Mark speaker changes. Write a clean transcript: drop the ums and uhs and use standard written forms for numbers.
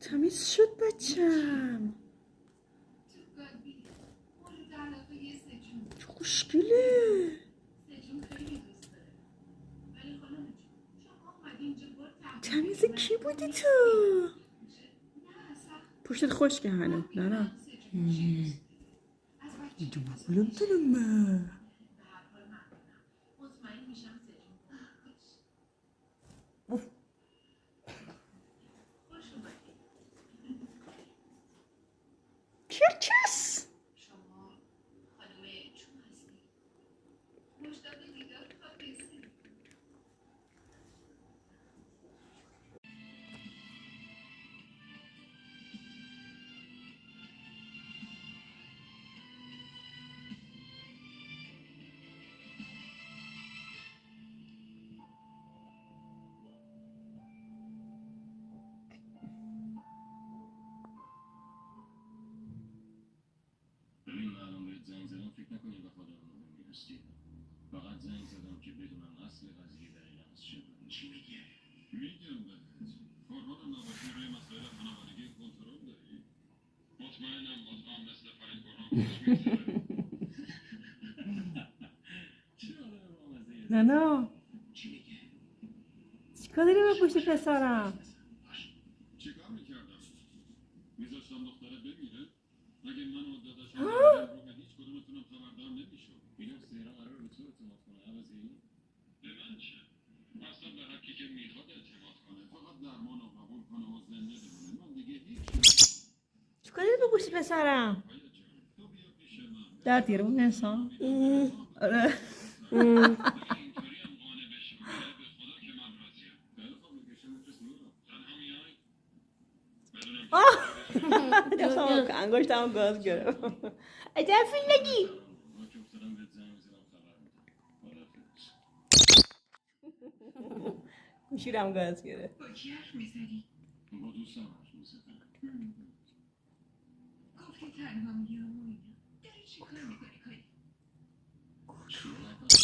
Speaker 1: تمیز شد بچم. چه خوشگله. تمیز کی بودی تو؟ پشتت خشکه هنو. نه اینجا بگولم تنمه. کرکس.
Speaker 2: زنگ زدم فکر نکنی به خودم مهم میرسید. فقط زنگ زدم که بدونم اصل قضیه دقیقا از چه بود. چی میگه؟ میگم بهت فرمان ناباکی روی مسائل خانوادگی کنترل داری. مطمئنم مطمئن مثل فرید برهان خوش میگذره. چه آدم بامزه‌ای.
Speaker 1: نه
Speaker 2: چی میگه؟
Speaker 1: چیکار داری به پشت پسرم؟
Speaker 2: چیکار میکردم؟ میذاشتم دختره بمیره؟ اگه من و داداشم رو به هیچ کدومتونم خبردار نمیشد. اینا سیرا قرار به تو اعتماد کنه عوضی؟ به من چه؟ اصلا به هر کی که میخواد اعتماد کنه. فقط درمان رو قبول کنه و زنده بمونه. من دیگه هیچ.
Speaker 1: چیکار داری به پشت پسرم؟
Speaker 2: تو بیا پیش من.
Speaker 1: در دیره اون انسان. آره.
Speaker 2: اینطوری هم قانع بشی و بره به خدا که من راضیم. خیلی خوب میکشم بفرست میرم. تنها میای؟ بدونم
Speaker 1: دستم انگشتم گاز گرفت. عجب فیلگی.
Speaker 2: ما که افتادم بهت زنگ میزنم خبر میدم. خداحافظ.
Speaker 1: گوشیرم گاز گرفت.
Speaker 3: با کی حرف میزنی؟
Speaker 2: با دوستم حرف میزنم.
Speaker 3: گفتی تنها میام و اینا. داری چی کار میکنی کاری؟
Speaker 2: چی؟